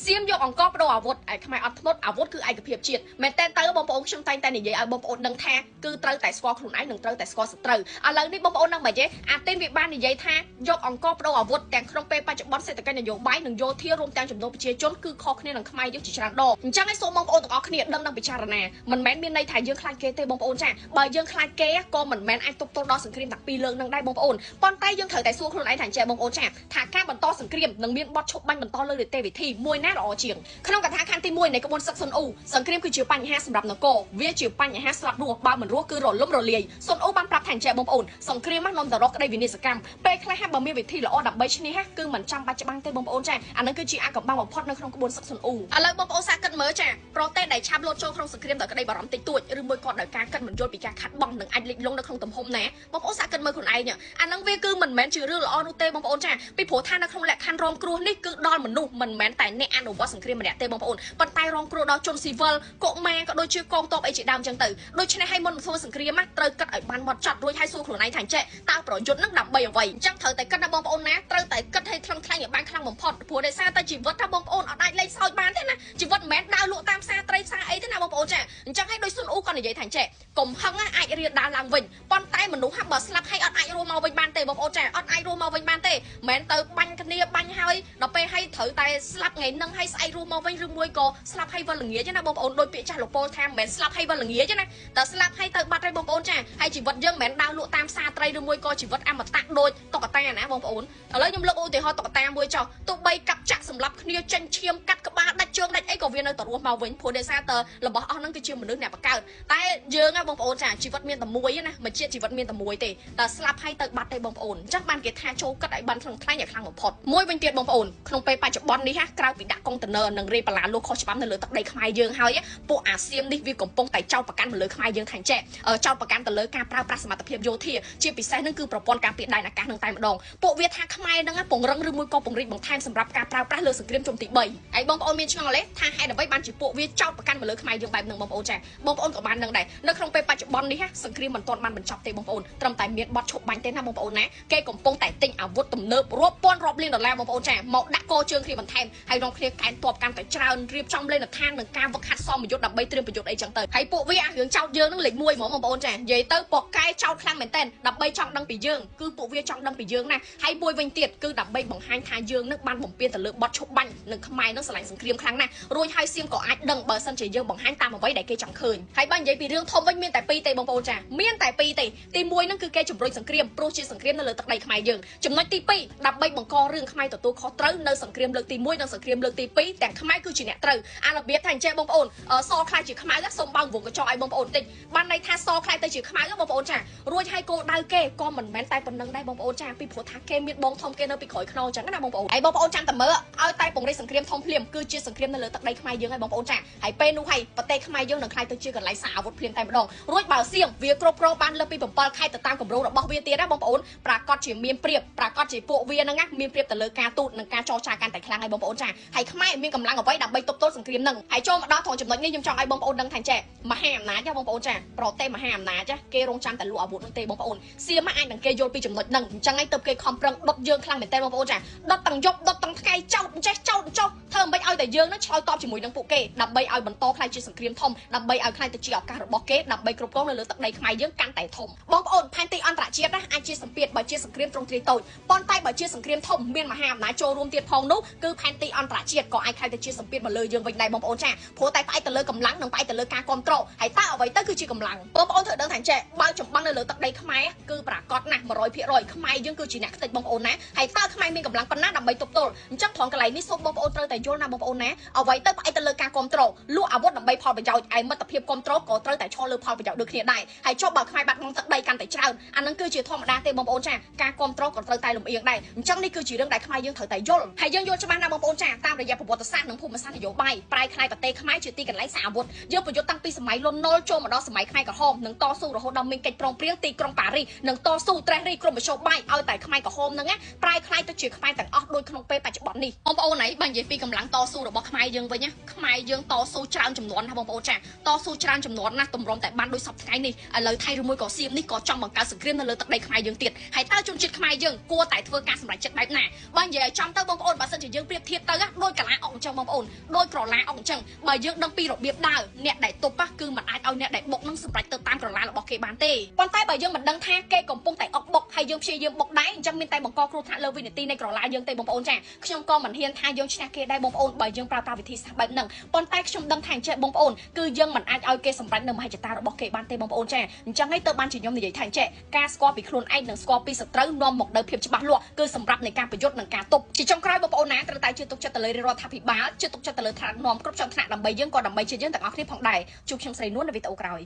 សៀមយកអង្គបដូរអាវុធឯខ្មែរអត់ធ្មត់អាវុធគឺឯកភាពជាតិមែនតើទៅបងប្អូនខ្ញុំតែងតែនិយាយឲ្យបងប្អូនដឹងថាគឺត្រូវតែស្គាល់ខ្លួនឯងនិងត្រូវតែស្គាល់សត្រូវឥឡូវនេះបងប្អូននឹងមិនទេអាទិនវាបាននិយាយថាយកអង្គបដូរអាវុធទាំងក្នុងពេលបច្ចុប្បន្នសេដ្ឋកិច្ចនយោបាយនិងយោធារួមទាំងចំនួនប្រជាជនគឺខុសគ្នានឹងខ្មែរយើងជាច្រើនដងអញ្ចឹងឲ្យសូមបងប្អូនទាំងអស់គ្នាដឹងនិងពិចារណាមិនមែនមានន័យថាយើងខ្លាចគេទេបងប្អូនចាបើយើងខ្លាចគេក៏មិនមែនអាចទប់ទល់ដល់សង្គ្រាមទាំងពីរលើកនឹងដែរបងប្អូនប៉ុន្តែយើងត្រូវតែសួរខ្លួនឯងថាចេះបងប្អូនចាថាការបន្តសង្គ្រាមនឹងមានបទឈប់បាញ់បន្តលើនីតិវិធីមួយណាល្អជាងក្នុងកថាខណ្ឌទី1នៃក្បួនសឹកសុនអ៊ូសង្គ្រាមគឺជាបញ្ហាសម្រាប់នគរវាជាបញ្ហាស្លាប់រស់បើមិនរស់គឺរលំរលាយសុនអ៊ូបានប្រាប់ថាចេះបងប្អូនសង្គ្រាមនាំទៅរកក្តីវិនិច្ឆ័យកម្មពេលខ្លះបើមានវិធីល្អដើម្បីឈ្នះគឺមិនចាំបាច់ច្បាំងទេបងប្អូនចាអានឹងគឺជាអាកំបាំងបំផុតនៅក្នុងក្បួនសឹកសុនអ៊ូឥឡូវបងប្អូនសាកគិតមើលចាប្រទេសដែលឆាប់លោតចូលក្នុងសង្គ្រាមដោយក្តីបារម្ភតិចតួចឬមួយក៏ដោយការគិតមិនយល់ពីការខាត់បងនឹងអាចលិចលង់នៅក្នុងទំហំណាបងប្អូនសាកគិតមើលខ្លួនឯងអានឹងវាគឺមិនមែនជារឿងល្អនោះទេបងប្អូនចាពីព្រោះថានៅក្នុងលក្ខខណ្ឌរងគ្រោះនេះគឺដល់មនុស្សមិនមែនតែអ្នកអនុវត្តសង្គ្រាមម្នាក់ទេបងប្អូនប៉ុន្តែរងគ្រោះដល់ជនស៊ីវិលកុមារក៏ដូចជាកងទ័ពអីជាដើមចឹងទៅដូច្នេះឲ្យមុនធ្វើសង្គ្រាមត្រូវគិតឲ្យបានម៉ត់ចត់រួចឲ្យសួរខ្លួនឯងថាចេះតើប្រយុទ្ធនឹងដើម្បីអ្វីអញ្ចឹងត្រូវតែគិតណាបងប្អូនណាត្រូវតែគិតឲ្យថ្លឹងថ្លែងឲ្យបានខ្លាំងបំផុតព្រោះដោយសារតែជីវិតថាបងប្អូនអត់អាចលេងសើចបានទេណាជីវិតមិនមែនដើរលក់តាមផ្សារត្រីផ្សារអីទេណាបងប្អូនចាអញ្ចឹងឲ្យដោយសុនអ៊ូក៏និយាយថាចេះកុំហឹងអាចរៀនដើរឡើងវិញប៉ុន្តែមនុស្សហាក់បើស្លាប់ឲ្យអត់អាចរស់មកវិញបានទេបងប្អូនចាអត់អាចរស់មកវិញបានទេមិនទៅបាញ់គ្នាបាញ់ហើយដល់ពេលឲ្យត្រូវតែស្លាប់ថ្ងៃនឹងឲ្យស្អែករស់មកវិញឬមួយក៏ស្លាប់ឲ្យវិលល្ងាចណាបងប្អូនដោយពាក្យចាស់លោកពោលថាមិនមែនស្លាប់ឲ្យវិលល្ងាចណាតែស្លាប់ឲ្យទៅបាត់ហើយបងប្អូនចាហើយជីវិតយើងមិនមែនដើរលក់តាមផ្សារត្រីឬមួយក៏ជីវិតអមតៈដូចតុក្កតាណាបងប្អូនឥឡូវខ្ញុំលើកឧទាហរណ៍តុក្កតាមួយចុះទោះបីកាប់ចាក់សម្លាប់គ្នាចេញឈាមកាត់ក្បាលដាច់ជើងដាច់អីក៏វានៅតែរស់មកវិញព្រោះដោយសារតែរបស់អស់ហ្នឹងគឺជាមនុស្សអ្នកបង្កើតតែយើងណាបងប្អូនចាជីវិតមានតែមួយណាមិនជាជីវិតមានតែមួយទេតែស្លាប់ឲ្យទៅបាត់ទេបងប្អូនអញ្ចឹងបានគេថាចូលគិតឲ្យបានថ្លឹងថ្លែងឲ្យខ្លាំងបំផុតមួយវិញទៀតបងប្អូនក្នុងពេលបច្ចុប្បន្ននេះក្រៅពីដាក់កុងតឺន័រនិងរេបឡានលោកខុសច្បាប់នៅលើទឹកដីខ្មែរយើងហើយពួកអាស៊ាននេះវាកំពុងតែចោទប្រកាន់ទៅលើខ្មែរយើងថាចេះចោទប្រកាន់ទៅលើការប្រើប្រាស់សមត្ថភាពយោធាជាពិសេសនឹងគឺប្រព័ន្ធការពារដែនអាកាសនឹងតែម្ដងពួកវាថាខ្មែរនឹងពង្រឹងឬមួយក៏ពង្រីកបន្ថែមសម្រាប់ការប្រើប្រាស់លើសង្គ្រាមជុំទី3ហើយបងប្អូនមានឆ្ងល់ទេថាហេតុអ្វីបានជាពួកវាចោទប្រកាន់ទៅលើខ្មែរយើងបែបហ្នឹងបងប្អូនចាបងប្អូនក៏បានដឹងដែរនៅក្នុងពេលបច្ចុប្បន្ននេះសង្គ្រាមមិនទាន់បានបញ្ចប់ទេបងប្អូនត្រឹមតែមានបទឈប់បាញ់ទេណាបងប្អូនណាគេកំពុងតែទិញអាវុធទំនើបរាប់ពាន់រាប់លានដុល្លារបងប្អូនចាមកដាក់កោជើងគ្នាបន្ថែមហើយរងគ្នាកែនទ័ពកាន់តែច្រើនរៀបចំលេនដ្ឋាននិងការវឹកហាត់សមយុទ្ធដើម្បីត្រៀមប្រយុទ្ធអីចឹងទៅហើយពួកវាអារឿងចោទយើងនឹងលេខ1ហ្មងបងប្អូនចានិយាយទៅពកកែចោទខ្លាំងមែនតើដើម្បីចង់ដឹងពីយើងគឺពួកវាចង់ដឹងពីយើងណាហើយមួយវិញទៀតគឺដើម្បីបង្ហាញថាយើងនឹងបានបំពេញទៅលើបទឈប់បាញ់និងខ្មែរនឹងឆ្លាញ់សង្គ្រាមខ្លាំងណាស់រួចហើយសៀមក៏អាចដឹងបើសិនជាយើងបង្ហាញតាមអ្វីដែលគេចង់ឃើញហើយបើនិយាយពីរឿងធំវិញមានតែ2ទេបងប្អូនចាមានតែ2ទេទី1ហ្នឹងគឺគេជំរុញសង្គ្រាមព្រោះជាសង្គ្រាមនៅលើទឹកដីខ្មែរយើងចំណុចទី2ដើម្បីបង្ករឿងខ្មែរទទួលខុសត្រូវនៅសង្គ្រាមលើកទី1និងសង្គ្រាមលើកទី2ទាំងខ្មែរគឺជាអ្នកត្រូវអារបៀបថាអញ្ចឹងបងប្អូនសខ្លាចជាខ្មៅសូមបើកវងកញ្ចក់ឲ្យបងប្អូនតិចបានន័យថាសខ្លាចទៅជាខ្មៅបងប្អូនចារួចហើយគោលដៅគេក៏មិនមែនតែប៉ុណ្្នឹងដែរបងប្អូនចាពីព្រោះថាគេមានបងធំគេនៅពីក្រោយខ្នងអញ្ចឹងណាបងប្អូនហើយបងប្អូនចាំតែមើលឲ្យតែពង្រីកសង្គ្រាមធំភ្លាមគឺជាសង្គ្រាមនៅលើទឹកដីខ្មែរយើងហើយបងប្អូនចាហើយពេលនោះហើយប្រទេសខ្មែរយើងនឹងខ្លាយទៅជាកន្លែងសាអាវុធភ្លាមតែម្ដងរួចបើសៀងវាគ្រប់គ្រងបានលើពី7ខែទៅតាមគម្រោងរបស់វាទៀតណាបងប្អូនប្រកាសជាមានព្រៀបប្រកាសជាពួកវាហ្នឹងមានព្រៀបទៅលើការទូតនិងការចរចាកាន់តែខ្លាំងហើយបងប្អូនចាហើយខ្មែរមានកម្លាំងអ្វីដើម្បីទប់ទល់សង្គ្រាមហ្នឹងហើយចូលមកដល់ត្រង់ចំណុចនេះខ្ញុំចង់ឲ្យបងប្អូនដឹងថាចេះមហាអំណាចបងប្អូនចាប្រទេសមហាអំណាចគេរងចាំតែលក់អាវុធនោះទេបងប្អូនសៀមអាចនឹងគេយល់ពីចំណុចហ្នឹងអញ្ចឹងហើយទៅគេខំប្រឹងដុតយើងខ្លាំងមែនតើបងប្អូនចាដុតទាំងយប់ដុតទាំងថ្ងៃចោតចេះចោតចោតធ្វើមិនឲ្យតែយើងនឹងឆ្លើយតបជាមួយនឹងពួកគេដើម្បីឲ្យបន្តខ្លាយជាសង្គ្រាមធំដើម្បីឲ្យខ្លាយទៅជាឱកាសរបស់គេដើម្បីគ្រប់គ្រងនៅលើទឹកដីខ្មែរយើងកាន់តែធំបងប្អូនផែនទីអន្តរជាតិអាចជាសម្ពាធបើជាសង្គ្រាមទ្រង់ទ្រាយតូចប៉ុន្តែបើជាសង្គ្រាមធំមានមហាអំណាចចូលរួមទៀតផងនោះគឺផែនទីអន្តរជាតិក៏អាចខ្លាយទៅជាសម្ពាធមកលើយើងវិញដែរបងប្អូនចាព្រោះតែផ្អែកទៅលើកម្លាំងនិងផ្អែកទៅលើការគ្រប់គ្រងហើយតើអ្វីទៅគឺជាកម្លាំងបងប្អូនត្រូវដឹងថាចេះបើចម្បាំងនៅលើទឹកដីខ្មែរគឺប្រកាសណាស់100%ខ្មែរយើងគឺជាអ្នកខ្ទេចបងប្អូនណាហើយតើខ្មែរមានកម្លាំងប៉ុណ្ណាដើម្បីទប់ទល់អញ្ចឹងត្រង់កន្លែងនេះសូមបងប្អូនត្រូវតែយល់ណាបងប្អូនណាអ្វីទៅផ្អែកទៅលើការគ្រប់គ្រងលក់អាវុធដើម្បីផលប្រយោជន៍ឯមិត្តភាពគ្រប់គ្រងក៏ត្រូវតែឈរលើផលប្រយោជន៍ដូចគ្នាដែរហើយចុះបើខ្មែរបាត់បង់ទឹកដីកាន់តែច្រើនអានឹងគឺជាធម្មតាទេបងប្អូនចាការគ្រប់គ្រងក៏ត្រូវតែលំអៀងដែរអញ្ចឹងនេះគឺជារឿងដែលខ្មែរយើងត្រូវតែយល់ហើយយើងយល់ច្បាស់ណាបងប្អូនចាតាមរយៈប្រវត្តិសាស្ត្រនិងភូមិសាស្ត្រនយោបាយប្រែក្លាយប្រទេសខ្មែរជាទីកន្លែងសាអាវុធយើងប្រយុទ្ធតាំងពីសម័យលន់នល់ចូលមកដល់សម័យខ្មែរក្រហមនិងតស៊ូរហូតដល់មានកិច្ចព្រមព្រៀងទីក្រុងប៉ារីសនិងតស៊ូត្រេះរិះក្រុមមជ្ឈបាយឲ្យតែខ្មែរក្រហមហ្នឹងប្រែក្លាយទៅជាខ្មែរទាំងអស់ដូចក្នុងពេលបច្ចុប្បន្ននេះបងប្អូនឯងបើនិយាយពីកម្លាំងតស៊ូ ស៊ូរបស់ខ្មែរយើងវិញណាខ្មែរយើងតស៊ូច្រើនចំនួនណាបងប្អូនចាតស៊ូច្រើនចំនួនណាតម្រុំតែបានដោយសពថ្ងៃនេះឥឡូវថៃឬមួយក៏សៀមនេះក៏ចង់បង្កើតសង្គ្រាមនៅលើទឹកដីខ្មែរយើងទៀតហើយតើជនជាតិខ្មែរយើងគួរតែធ្វើការសម្រេចចិត្តបែបណាបើនិយាយឲ្យចំទៅបងប្អូនបើសិនជាយើងប្រៀបធៀបទៅដោយកលាអុកអញ្ចឹងបងប្អូនដោយក្រឡាអុកអញ្ចឹងបើយើងដឹងពីរបៀបដើរអ្នកដែលទប់គឺមិនអាចឲ្យអ្នកដែលបុកនឹងសម្រេចទៅតាមក្រឡារបស់គេបានទេប៉ុន្តែបើយើងមិនដឹងថាគេកំពុងតែអុកបុកហើយយើងព្យាយាមបុកដែរអញ្ចឹងមានតែបង្កគ្រោះថ្នាក់លើវិនាទីនៃក្រឡាយើងទេបងប្អូនចាខ្ញុំក៏មិនហ៊ានថាយើងឈ្នះគេដែរបងប្អូនបើយើងប្រើប្រាស់វិធីសាស្ត្របែបហ្នឹងប៉ុន្តែខ្ញុំដឹងថាអញ្ចឹងបងប្អូនគឺយើងមិនអាចឲ្យគេសម្រេចនៅមហិច្ឆតារបស់គេបានទេបងប្អូនចាអញ្ចឹងហើយទៅបានជាខ្ញុំនិយាយថាអញ្ចឹងការស្គាល់ពីខ្លួនឯងនិងស្គាល់ពីសត្រូវនាំមកនៅភាពច្បាស់លាស់គឺសម្រាប់នៃការប្រយុទ្ធនិងការទប់ជាចុងក្រោយបងប្អូនណាត្រូវតែជឿទុកចិត្តទៅលើរដ្ឋាភិបាលជឿទុកចិត្តទៅលើថ្នាក់ដឹកនាំគ្រប់ជាន់ថ្នាក់ដើម្បីយើងក៏ដើម្បីជាយើងទាំងអស់គ្នាផងដែរជួបខ្ញុំស្រីនួននៅវីដេអូក្រោយ